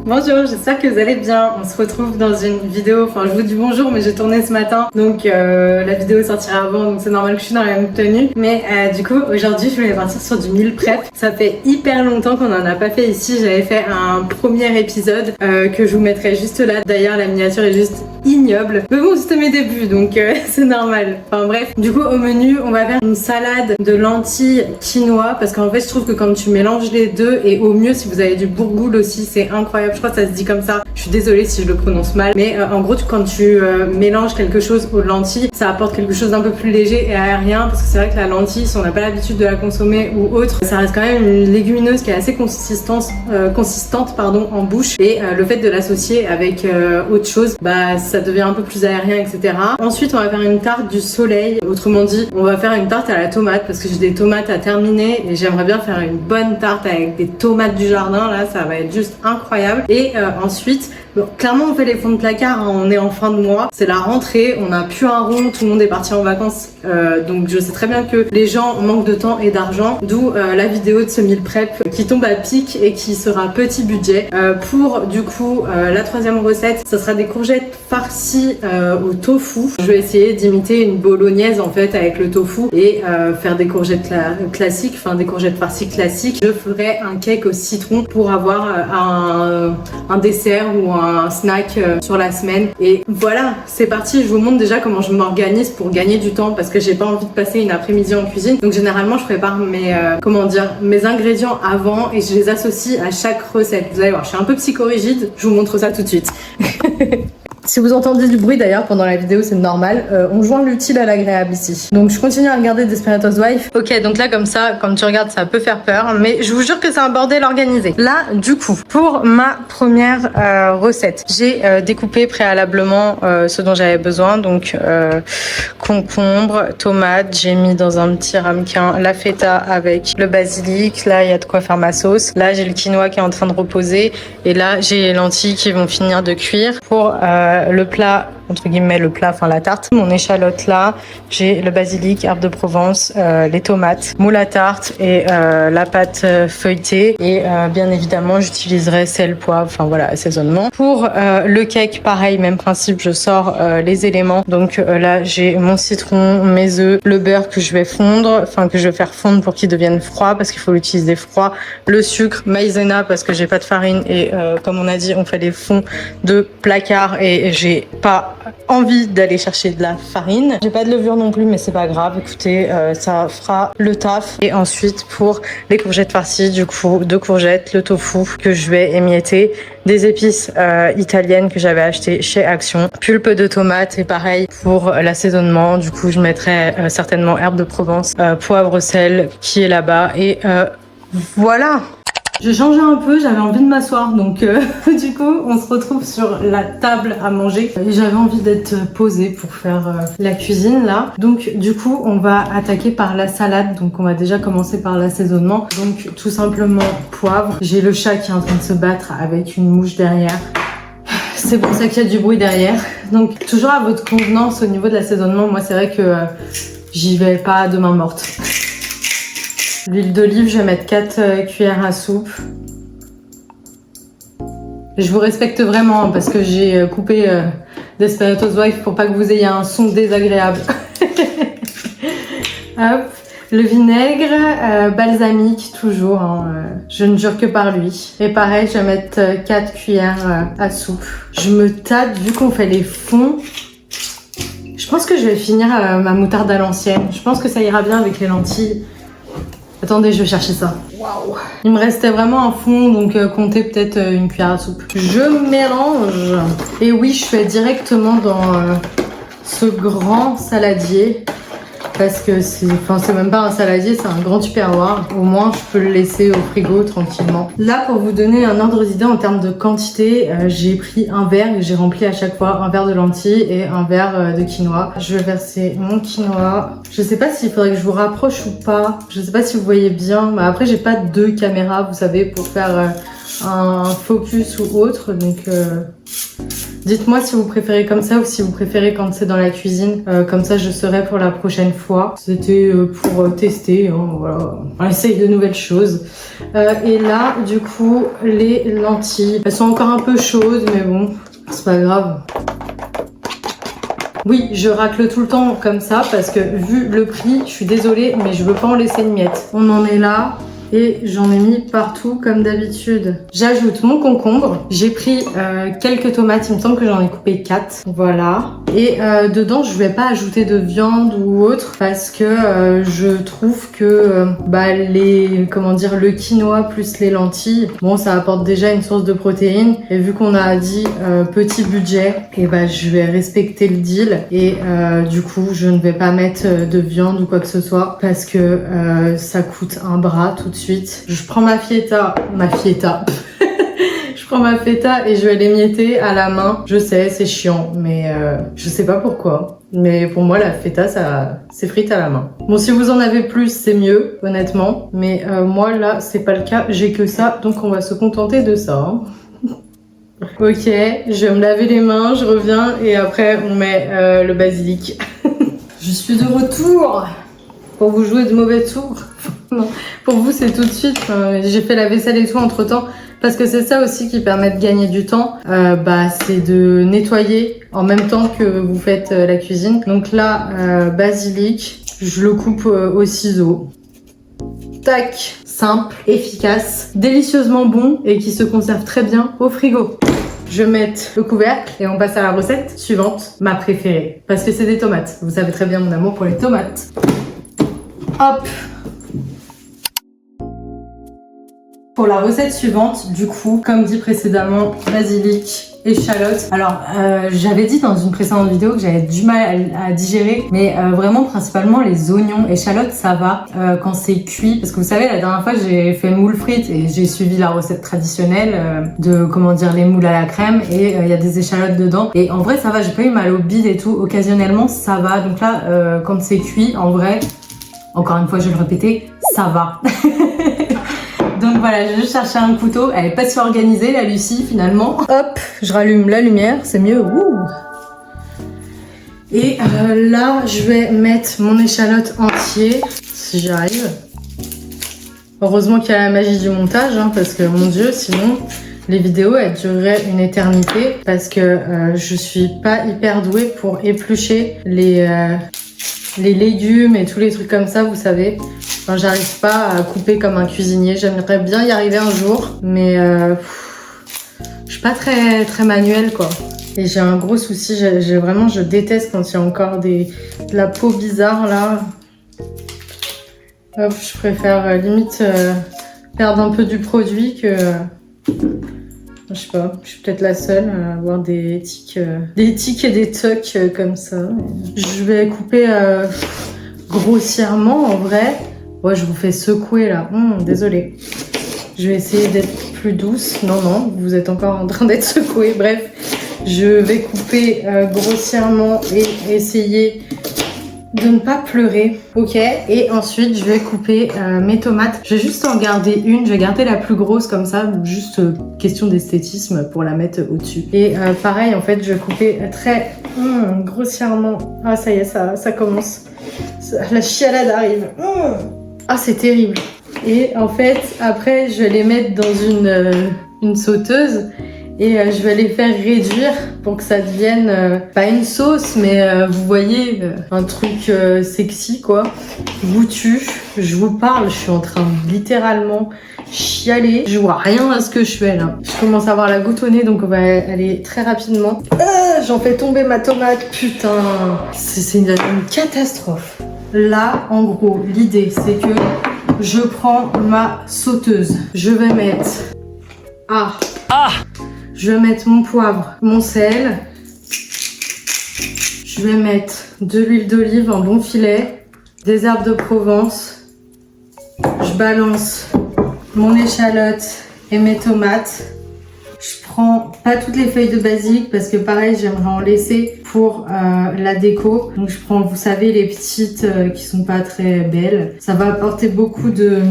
Bonjour, j'espère que vous allez bien. On se retrouve dans une vidéo, enfin je vous dis bonjour mais j'ai tourné ce matin donc la vidéo sortira avant donc c'est normal que je suis dans la même tenue. Mais du coup aujourd'hui je voulais partir sur du meal prep. Ça fait hyper longtemps qu'on en a pas fait ici. J'avais fait un premier épisode que je vous mettrai juste là. D'ailleurs la miniature est juste ignoble. Mais bon c'était mes débuts donc c'est normal. Enfin bref, du coup au menu on va faire une salade de lentilles quinoa parce qu'en fait je trouve que quand tu mélanges les deux et au mieux si vous avez du bourgoule aussi c'est incroyable. Je crois que ça se dit comme ça. Je suis désolée si je le prononce mal. Mais en gros, quand tu mélanges quelque chose aux lentilles, ça apporte quelque chose d'un peu plus léger et aérien. Parce que c'est vrai que la lentille, si on n'a pas l'habitude de la consommer ou autre, ça reste quand même une légumineuse qui est assez consistante en bouche. Et le fait de l'associer avec autre chose, bah ça devient un peu plus aérien, etc. Ensuite, on va faire une tarte du soleil. Autrement dit, on va faire une tarte à la tomate parce que j'ai des tomates à terminer et j'aimerais bien faire une bonne tarte avec des tomates du jardin. Là, ça va être juste incroyable. Et ensuite, bon, clairement on fait les fonds de placard, hein, on est en fin de mois, c'est la rentrée, on n'a plus un rond, tout le monde est parti en vacances, donc je sais très bien que les gens manquent de temps et d'argent, d'où la vidéo de ce meal prep qui tombe à pic et qui sera petit budget. Pour du coup la troisième recette, ça sera des courgettes farcies au tofu. Je vais essayer d'imiter une bolognaise en fait avec le tofu et faire des courgettes classiques, enfin des courgettes farcies classiques. Je ferai un cake au citron pour avoir un dessert ou un snack sur la semaine. Et voilà, c'est parti. Je vous montre déjà comment je m'organise pour gagner du temps parce que j'ai pas envie de passer une après-midi en cuisine. Donc généralement je prépare mes ingrédients avant et je les associe à chaque recette. Vous allez voir, je suis un peu psychorigide. Je vous montre ça tout de suite. Si vous entendez du bruit d'ailleurs pendant la vidéo, c'est normal. On joint l'utile à l'agréable ici. Donc je continue à regarder Desperate Housewives. Ok, donc là comme ça, quand tu regardes, ça peut faire peur, mais je vous jure que c'est un bordel organisé. Là, du coup, pour ma première recette, j'ai découpé préalablement ce dont j'avais besoin. Donc concombre, tomates, j'ai mis dans un petit ramequin la feta avec le basilic. Là, il y a de quoi faire ma sauce. Là, j'ai le quinoa qui est en train de reposer. Et là, j'ai les lentilles qui vont finir de cuire. Pour le plat, entre guillemets le plat, enfin la tarte, mon échalote là, j'ai le basilic, herbe de Provence, les tomates, moule à tarte et la pâte feuilletée et bien évidemment j'utiliserai sel, poivre, enfin voilà, assaisonnement. Pour le cake, pareil, même principe, je sors les éléments. Donc là j'ai mon citron, mes œufs, le beurre que je vais fondre, enfin que je vais faire fondre pour qu'il devienne froid parce qu'il faut l'utiliser froid, le sucre, maïzena parce que j'ai pas de farine et comme on a dit on fait les fonds de placard et j'ai pas envie d'aller chercher de la farine. J'ai pas de levure non plus mais c'est pas grave, écoutez, ça fera le taf. Et ensuite pour les courgettes farcies, du coup 2 courgettes, le tofu que je vais émietter, des épices italiennes que j'avais achetées chez Action, pulpe de tomate et pareil pour l'assaisonnement, du coup je mettrai certainement herbe de Provence, poivre, sel qui est là-bas et voilà. J'ai changé un peu, j'avais envie de m'asseoir donc du coup on se retrouve sur la table à manger et j'avais envie d'être posée pour faire la cuisine là. Donc du coup on va attaquer par la salade, donc on va déjà commencer par l'assaisonnement. Donc tout simplement poivre, j'ai le chat qui est en train de se battre avec une mouche derrière. C'est pour ça qu'il y a du bruit derrière. Donc toujours à votre convenance au niveau de l'assaisonnement, moi c'est vrai que j'y vais pas de main morte. L'huile d'olive, je vais mettre 4 cuillères à soupe. Je vous respecte vraiment parce que j'ai coupé Desperate Housewives pour pas que vous ayez un son désagréable. Hop. Le vinaigre, balsamique toujours, hein, je ne jure que par lui. Et pareil, je vais mettre 4 cuillères à soupe. Je me tâte, vu qu'on fait les fonds, je pense que je vais finir ma moutarde à l'ancienne. Je pense que ça ira bien avec les lentilles. Attendez, je vais chercher ça. Waouh! Il me restait vraiment un fond, donc comptez peut-être une cuillère à soupe. Je mélange. Et oui, je fais directement dans ce grand saladier. Parce que c'est même pas un saladier, c'est un grand tupperware. Au moins, je peux le laisser au frigo tranquillement. Là, pour vous donner un ordre d'idée en termes de quantité, j'ai pris un verre et j'ai rempli à chaque fois un verre de lentilles et un verre de quinoa. Je vais verser mon quinoa. Je sais pas s'il faudrait que je vous rapproche ou pas. Je sais pas si vous voyez bien. Mais après, j'ai pas 2 caméras, vous savez, pour faire un focus ou autre. Donc Dites-moi si vous préférez comme ça ou si vous préférez quand c'est dans la cuisine. Comme ça, je saurai pour la prochaine fois. C'était pour tester, hein, voilà. On essaye de nouvelles choses. Et là, du coup, les lentilles. Elles sont encore un peu chaudes, mais bon, c'est pas grave. Oui, je racle tout le temps comme ça parce que vu le prix, je suis désolée, mais je veux pas en laisser une miette. On en est là. Et j'en ai mis partout comme d'habitude. J'ajoute mon concombre. J'ai pris quelques tomates. Il me semble que j'en ai coupé 4. Voilà. Et dedans, je vais pas ajouter de viande ou autre parce que je trouve que le quinoa plus les lentilles, bon, ça apporte déjà une source de protéines. Et vu qu'on a dit petit budget, et je vais respecter le deal. Et du coup, je ne vais pas mettre de viande ou quoi que ce soit parce que ça coûte un bras tout de suite. Je prends ma feta, je prends ma feta et je vais l'émietter à la main. Je sais, c'est chiant, mais je sais pas pourquoi. Mais pour moi, la feta, ça s'effrite à la main. Bon, si vous en avez plus, c'est mieux, honnêtement. Mais moi, là, c'est pas le cas. J'ai que ça, donc on va se contenter de ça. Hein. Ok, je vais me laver les mains, je reviens et après, on met le basilic. Je suis de retour pour vous jouer de mauvais tours. Non, pour vous c'est tout de suite. J'ai fait la vaisselle et tout entre temps parce que c'est ça aussi qui permet de gagner du temps. C'est de nettoyer en même temps que vous faites la cuisine. Donc là, basilic, je le coupe au ciseau. Tac, simple, efficace, délicieusement bon et qui se conserve très bien au frigo. Je vais mettre le couvercle et on passe à la recette suivante, ma préférée. Parce que c'est des tomates. Vous savez très bien mon amour pour les tomates. Hop. Pour la recette suivante, du coup, comme dit précédemment, basilic, échalote. Alors, j'avais dit dans une précédente vidéo que j'avais du mal à digérer, mais vraiment principalement les oignons, échalotes, ça va quand c'est cuit. Parce que vous savez, la dernière fois, j'ai fait moule frites et j'ai suivi la recette traditionnelle de, les moules à la crème et il y a des échalotes dedans. Et en vrai, ça va, j'ai pas eu mal au bide et tout. Occasionnellement, ça va. Donc là, quand c'est cuit, en vrai, encore une fois, je vais le répéter, ça va. Donc voilà, j'ai juste cherché un couteau. Elle est pas si organisée, la Lucie, finalement. Hop, je rallume la lumière, c'est mieux. Ouh. Et là, je vais mettre mon échalote entier, si j'y arrive. Heureusement qu'il y a la magie du montage, hein, parce que mon Dieu, sinon, les vidéos, elles dureraient une éternité. Parce que je suis pas hyper douée pour éplucher les légumes et tous les trucs comme ça, vous savez. Enfin, j'arrive pas à couper comme un cuisinier. J'aimerais bien y arriver un jour, mais je suis pas très manuelle, quoi. Et j'ai un gros souci. Je déteste quand il y a encore de la peau bizarre là. Hop, je préfère limite perdre un peu du produit que. Je sais pas, je suis peut-être la seule à avoir des tics et des tocs comme ça. Je vais couper grossièrement en vrai. Ouais, je vous fais secouer là. Désolée. Je vais essayer d'être plus douce. Non, vous êtes encore en train d'être secoué. Bref, je vais couper grossièrement et essayer de ne pas pleurer. Ok, et ensuite je vais couper mes tomates. Je vais juste en garder une. Je vais garder la plus grosse comme ça. Juste question d'esthétisme pour la mettre au-dessus. Et pareil, en fait, je vais couper très grossièrement. Ah, ça y est, ça commence. La chialade arrive. Ah, c'est terrible. Et en fait, après, je vais les mettre dans une sauteuse et je vais les faire réduire pour que ça devienne pas une sauce, mais vous voyez, un truc sexy, quoi. Goûtu. Je vous parle, je suis en train de littéralement chialer. Je vois rien à ce que je fais là. Je commence à avoir la goutte au nez, donc on va aller très rapidement. J'en fais tomber ma tomate, putain. C'est une catastrophe. Là, en gros, l'idée, c'est que je prends ma sauteuse. Je vais mettre... Je vais mettre mon poivre, mon sel. Je vais mettre de l'huile d'olive en bon filet, des herbes de Provence. Je balance mon échalote et mes tomates. Je prends pas toutes les feuilles de basilic parce que pareil, j'aimerais en laisser pour la déco. Donc je prends, vous savez, les petites qui sont pas très belles. Ça va apporter beaucoup de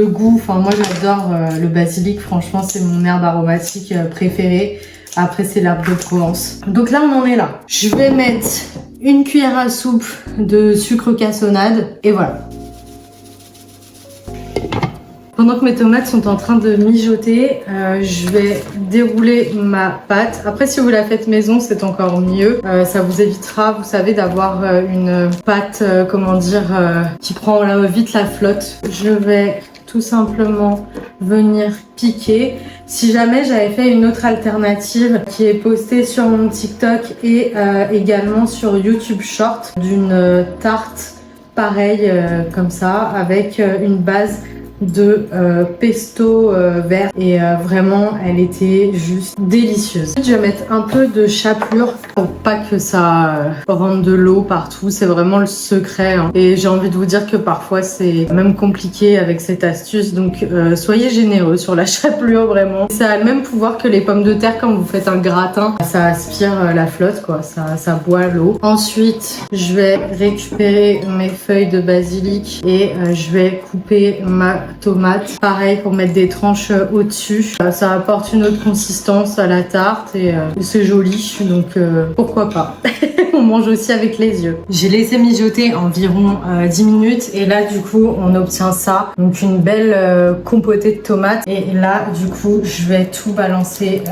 goût. Enfin, moi j'adore le basilic, franchement c'est mon herbe aromatique préférée. Après, c'est l'herbe de Provence. Donc là, on en est là. Je vais mettre une cuillère à soupe de sucre cassonade et voilà. Pendant que mes tomates sont en train de mijoter, je vais dérouler ma pâte. Après, si vous la faites maison, c'est encore mieux. Ça vous évitera, vous savez, d'avoir une pâte, qui prend vite la flotte. Je vais tout simplement venir piquer. Si jamais j'avais fait une autre alternative qui est postée sur mon TikTok et également sur YouTube Short d'une tarte pareille comme ça avec une base de pesto vert et vraiment elle était juste délicieuse. Je vais mettre un peu de chapelure pour pas que ça rentre de l'eau partout, c'est vraiment le secret hein. Et j'ai envie de vous dire que parfois c'est même compliqué avec cette astuce, donc soyez généreux sur la chapelure vraiment. Ça a le même pouvoir que les pommes de terre quand vous faites un gratin, ça aspire la flotte quoi, ça boit l'eau. Ensuite je vais récupérer mes feuilles de basilic et je vais couper ma tomate, pareil pour mettre des tranches au-dessus. Ça apporte une autre consistance à la tarte et c'est joli, donc pourquoi pas. On mange aussi avec les yeux. J'ai laissé mijoter environ 10 minutes et là du coup on obtient ça, donc une belle compotée de tomates et là du coup je vais tout balancer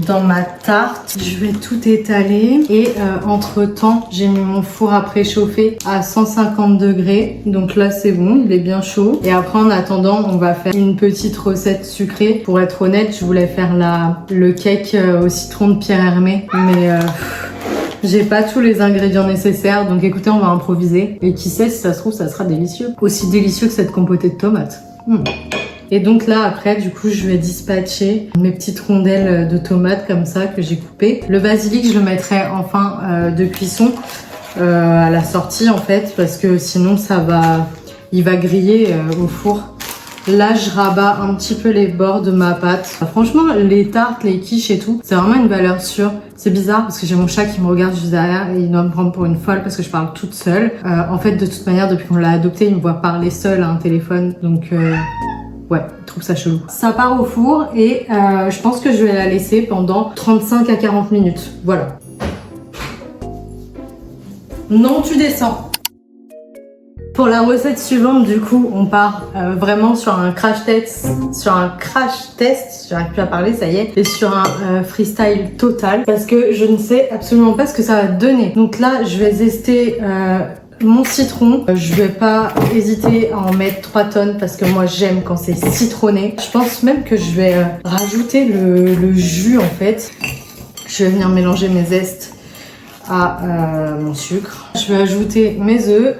dans ma tarte. Je vais tout étaler et entre temps j'ai mis mon four à préchauffer à 150 degrés, donc là c'est bon, il est bien chaud. Et après en attendant on va faire une petite recette sucrée. Pour être honnête, je voulais faire le cake au citron de Pierre Hermé, mais j'ai pas tous les ingrédients nécessaires, donc écoutez, on va improviser et qui sait, si ça se trouve ça sera délicieux, aussi délicieux que cette compotée de tomates. Et donc là après du coup je vais dispatcher mes petites rondelles de tomates comme ça que j'ai coupées. Le basilic je le mettrai en fin de cuisson à la sortie en fait, parce que sinon il va griller au four. Là je rabats un petit peu les bords de ma pâte. Franchement les tartes, les quiches et tout, c'est vraiment une valeur sûre. C'est bizarre parce que j'ai mon chat qui me regarde juste derrière et il doit me prendre pour une folle parce que je parle toute seule. En fait de toute manière depuis qu'on l'a adopté il me voit parler seule à un téléphone, donc ouais, je trouve ça chelou. Ça part au four et je pense que je vais la laisser pendant 35 à 40 minutes. Voilà. Non, tu descends. Pour la recette suivante, du coup, on part vraiment sur un crash test, j'arrive plus à parler, ça y est, et sur un freestyle total, parce que je ne sais absolument pas ce que ça va donner. Donc là, je vais zester mon citron, je vais pas hésiter à en mettre 3 tonnes parce que moi j'aime quand c'est citronné. Je pense même que je vais rajouter le jus en fait. Je vais venir mélanger mes zestes à mon sucre. Je vais ajouter mes œufs.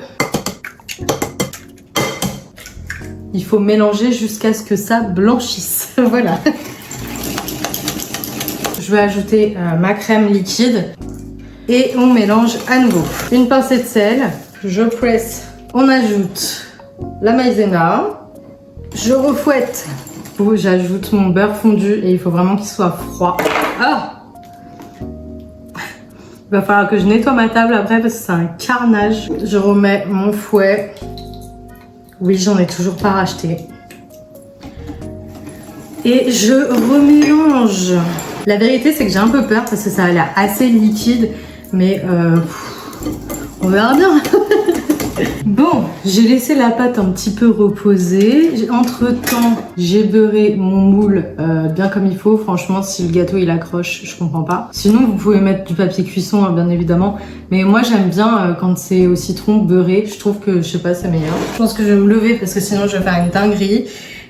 Il faut mélanger jusqu'à ce que ça blanchisse. Voilà. Je vais ajouter ma crème liquide et on mélange à nouveau. Une pincée de sel. Je presse, on ajoute la maïzena, je refouette, j'ajoute mon beurre fondu et il faut vraiment qu'il soit froid. Ah, il va falloir que je nettoie ma table après parce que c'est un carnage. Je remets mon fouet. Oui, j'en ai toujours pas racheté. Et je remélange. La vérité c'est que j'ai un peu peur parce que ça a l'air assez liquide, mais on verra bien. Bon, j'ai laissé la pâte un petit peu reposer. Entre temps, j'ai beurré mon moule bien comme il faut. Franchement, si le gâteau il accroche, je comprends pas. Sinon, vous pouvez mettre du papier cuisson, hein, bien évidemment. Mais moi, j'aime bien quand c'est au citron beurré. Je trouve que, je sais pas, c'est meilleur. Je pense que je vais me lever parce que sinon, je vais faire une dinguerie.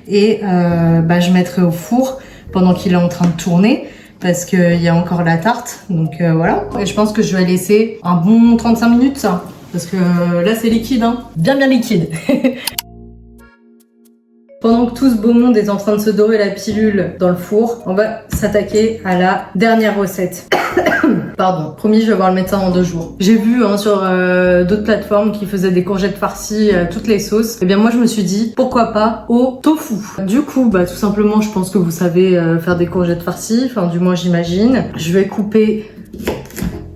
Et je mettrai au four pendant qu'il est en train de tourner. Parce qu'il y a encore la tarte. Donc voilà. Et je pense que je vais laisser un bon 35 minutes, ça. Parce que là c'est liquide, hein. Bien liquide. Pendant que tout ce beau monde est en train de se dorer la pilule dans le four, on va s'attaquer à la dernière recette. Pardon, promis, je vais voir le médecin dans 2 jours. J'ai vu sur d'autres plateformes qui faisaient des courgettes farcies, toutes les sauces. Et bien moi je me suis dit, pourquoi pas au tofu. Du coup, tout simplement, je pense que vous savez faire des courgettes farcies, enfin du moins j'imagine. Je vais couper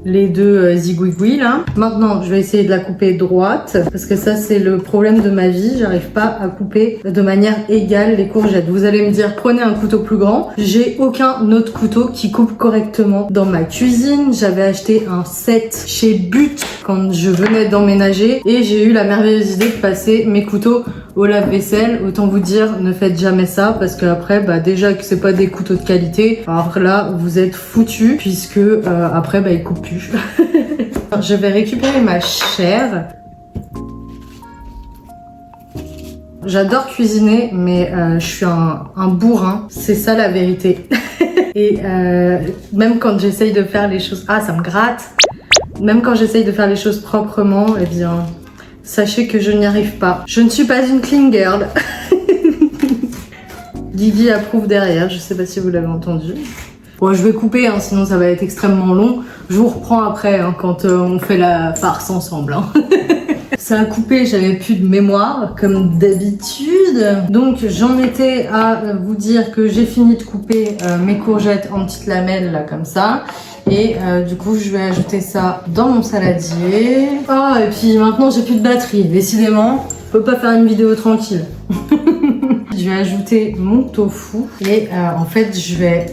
les deux zigouigouis là. Maintenant, je vais essayer de la couper droite parce que ça c'est le problème de ma vie. J'arrive pas à couper de manière égale les courgettes. Vous allez me dire, prenez un couteau plus grand. J'ai aucun autre couteau qui coupe correctement dans ma cuisine. J'avais acheté un set chez But quand je venais d'emménager et j'ai eu la merveilleuse idée de passer mes couteaux au lave-vaisselle. Autant vous dire, ne faites jamais ça parce que après, déjà que c'est pas des couteaux de qualité, alors là vous êtes foutus puisque après ils coupent plus. Je vais récupérer ma chair. J'adore cuisiner, mais je suis un bourrin. C'est ça la vérité. Et même quand j'essaye de faire les choses... Ah, ça me gratte. Même quand j'essaye de faire les choses proprement, eh bien, sachez que je n'y arrive pas. Je ne suis pas une clean girl. Guigui approuve derrière, je sais pas si vous l'avez entendu. Bon, je vais couper, hein, sinon ça va être extrêmement long. Je vous reprends après, hein, quand on fait la farce ensemble. Hein. Ça a coupé, j'avais plus de mémoire, comme d'habitude. Donc j'en étais à vous dire que j'ai fini de couper mes courgettes en petites lamelles, là, comme ça. Et du coup, je vais ajouter ça dans mon saladier. Oh, et puis maintenant, j'ai plus de batterie. Décidément, je peux pas faire une vidéo tranquille. Je vais ajouter mon tofu. Et en fait, je vais...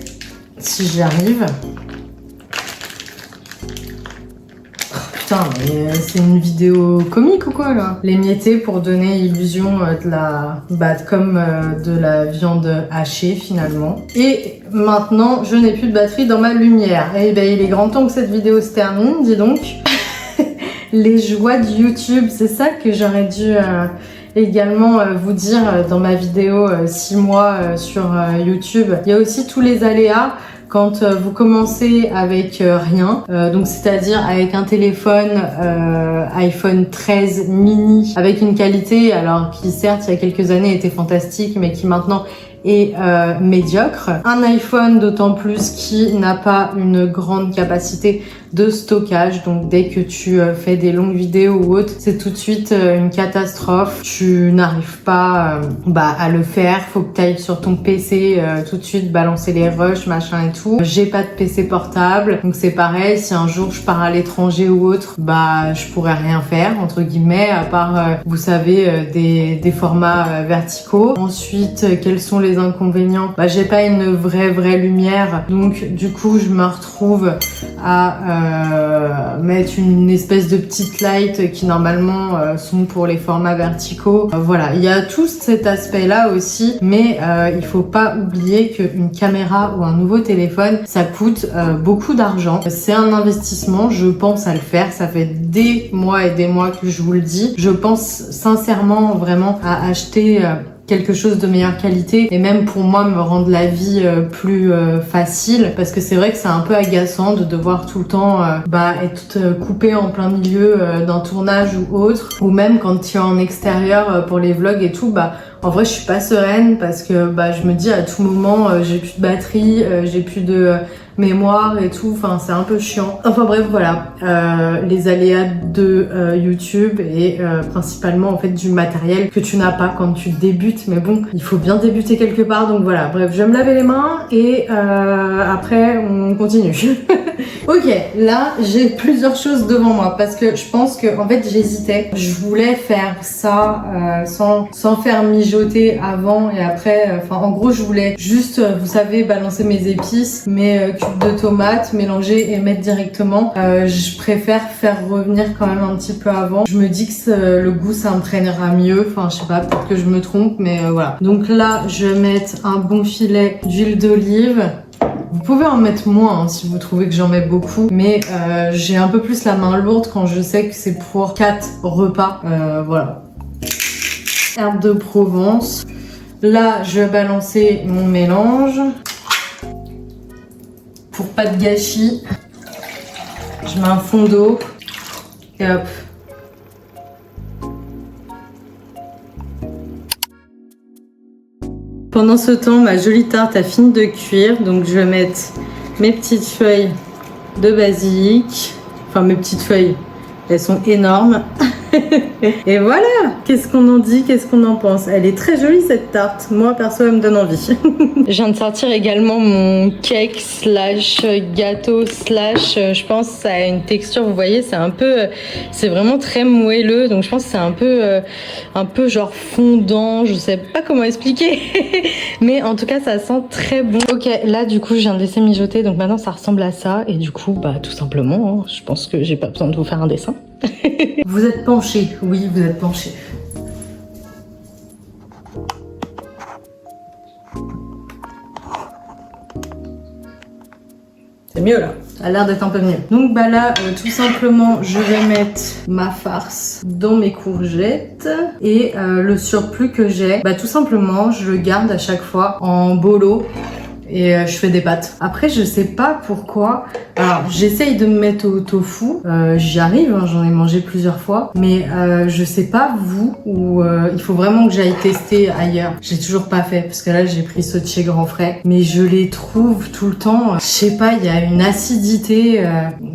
Si j'y arrive. Oh, putain, mais c'est une vidéo comique ou quoi là? L'émietter pour donner illusion de la... comme de la viande hachée finalement. Et maintenant, je n'ai plus de batterie dans ma lumière. Et ben il est grand temps que cette vidéo se termine, dis donc. Les joies de YouTube, c'est ça que j'aurais dû... également vous dire dans ma vidéo 6 mois sur YouTube. Il y a aussi tous les aléas quand vous commencez avec rien, donc c'est-à-dire avec un téléphone iPhone 13 mini avec une qualité alors qui certes il y a quelques années était fantastique mais qui maintenant est médiocre. Un iPhone d'autant plus qui n'a pas une grande capacité de stockage, donc dès que tu fais des longues vidéos ou autres, c'est tout de suite une catastrophe. Tu n'arrives pas à le faire, faut que tu ailles sur ton PC tout de suite balancer les rushs, machin et tout. J'ai pas de PC portable, donc c'est pareil, si un jour je pars à l'étranger ou autre, je pourrais rien faire, entre guillemets, à part, vous savez, des formats verticaux. Ensuite, quels sont les inconvénients? J'ai pas une vraie lumière, donc du coup je me retrouve à mettre une espèce de petite light qui normalement sont pour les formats verticaux. Voilà, il y a tout cet aspect là aussi, mais il faut pas oublier qu'une caméra ou un nouveau téléphone ça coûte beaucoup d'argent. C'est un investissement, je pense à le faire, ça fait des mois et des mois que je vous le dis. Je pense sincèrement vraiment à acheter quelque chose de meilleure qualité et même pour moi me rendre la vie plus facile parce que c'est vrai que c'est un peu agaçant de devoir tout le temps être coupé en plein milieu d'un tournage ou autre, ou même quand tu es en extérieur pour les vlogs et tout, en vrai je suis pas sereine parce que je me dis à tout moment j'ai plus de batterie, j'ai plus de mémoire et tout, enfin c'est un peu chiant. Enfin bref voilà, les aléas de YouTube et principalement en fait du matériel que tu n'as pas quand tu débutes, mais bon, il faut bien débuter quelque part, donc voilà, bref, je vais me laver les mains et après on continue. Ok, là j'ai plusieurs choses devant moi parce que je pense que en fait j'hésitais. Je voulais faire ça sans faire mijoter avant et après. En gros je voulais juste, vous savez, balancer mes épices, mes cubes de tomates, mélanger et mettre directement. Je préfère faire revenir quand même un petit peu avant. Je me dis que le goût ça imprégnera mieux. Enfin je sais pas, peut-être que je me trompe, mais voilà. Donc là je vais mettre un bon filet d'huile d'olive. Vous pouvez en mettre moins hein, si vous trouvez que j'en mets beaucoup, mais j'ai un peu plus la main lourde quand je sais que c'est pour 4 repas. Voilà. Herbe de Provence. Là, je vais balancer mon mélange. Pour pas de gâchis, je mets un fond d'eau et hop. Pendant ce temps, ma jolie tarte a fini de cuire, donc je vais mettre mes petites feuilles de basilic. Enfin, mes petites feuilles, elles sont énormes. Et voilà, qu'est-ce qu'on en dit, qu'est-ce qu'on en pense? Elle est très jolie cette tarte, moi perso elle me donne envie. Je viens de sortir également mon cake slash gâteau slash, je pense que ça a une texture, vous voyez, c'est vraiment très moelleux, donc je pense que c'est un peu genre fondant, je sais pas comment expliquer, mais en tout cas ça sent très bon. Ok, là du coup je viens de laisser mijoter, donc maintenant ça ressemble à ça, et du coup bah tout simplement, hein, je pense que j'ai pas besoin de vous faire un dessin. Vous êtes penché, oui vous êtes penché. C'est mieux là, ça a l'air d'être un peu mieux. Donc bah là, tout simplement, je vais mettre ma farce dans mes courgettes. Et le surplus que j'ai, bah tout simplement, je le garde à chaque fois en bolo. Et je fais des pâtes. Après, je sais pas pourquoi. Alors, j'essaye de me mettre au tofu. J'y arrive, hein, j'en ai mangé plusieurs fois. Mais je sais pas vous, ou il faut vraiment que j'aille tester ailleurs. J'ai toujours pas fait, parce que là, j'ai pris ceux de chez Grand Frais. Mais je les trouve tout le temps. Je sais pas, il y a une acidité.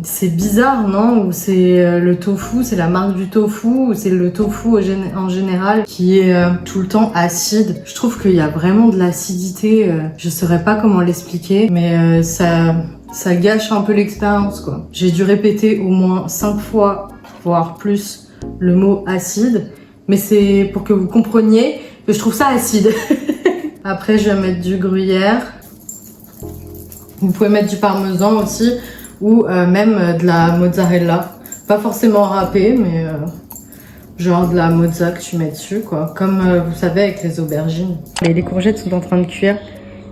C'est bizarre, non? Ou c'est le tofu, c'est la marque du tofu, ou c'est le tofu en général qui est tout le temps acide. Je trouve qu'il y a vraiment de l'acidité. Je saurais pas comment l'expliquer, mais ça gâche un peu l'expérience quoi. J'ai dû répéter au moins 5 fois, voire plus, le mot acide, mais c'est pour que vous compreniez que je trouve ça acide. Après je vais mettre du gruyère. Vous pouvez mettre du parmesan aussi, ou même de la mozzarella. Pas forcément râpée, mais genre de la mozza que tu mets dessus quoi. Comme vous savez avec les aubergines. Et les courgettes sont en train de cuire.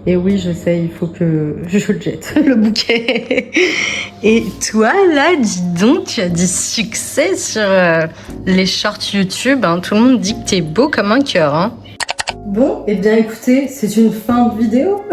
Et oui, je sais, il faut que je le jette, le bouquet. Et toi, là, dis donc, tu as du succès sur les shorts YouTube. Hein. Tout le monde dit que t'es beau comme un cœur. Hein. Bon, et bien écoutez, c'est une fin de vidéo.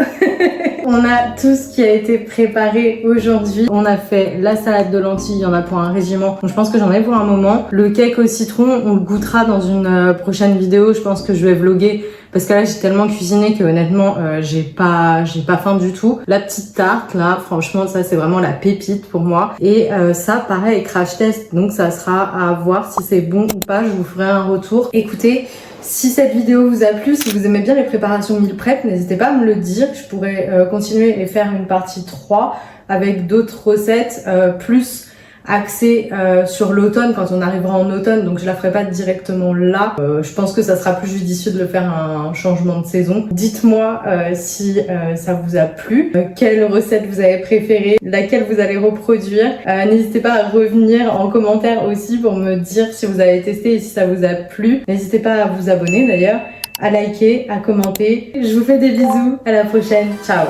On a tout ce qui a été préparé aujourd'hui. On a fait la salade de lentilles, il y en a pour un régiment. Donc je pense que j'en ai pour un moment. Le cake au citron, on le goûtera dans une prochaine vidéo. Je pense que je vais vlogger. Parce que là, j'ai tellement cuisiné que honnêtement, j'ai pas faim du tout. La petite tarte, là, franchement, ça, c'est vraiment la pépite pour moi. Et ça, pareil, crash test. Donc, ça sera à voir si c'est bon ou pas. Je vous ferai un retour. Écoutez, si cette vidéo vous a plu, si vous aimez bien les préparations meal prep, n'hésitez pas à me le dire. Je pourrais continuer et faire une partie 3 avec d'autres recettes plus axée sur l'automne quand on arrivera en automne, donc je la ferai pas directement là. Je pense que ça sera plus judicieux de le faire un changement de saison. Dites-moi si ça vous a plu, quelle recette vous avez préférée, laquelle vous allez reproduire. N'hésitez pas à revenir en commentaire aussi pour me dire si vous avez testé et si ça vous a plu. N'hésitez pas à vous abonner d'ailleurs, à liker, à commenter. Je vous fais des bisous, à la prochaine, ciao.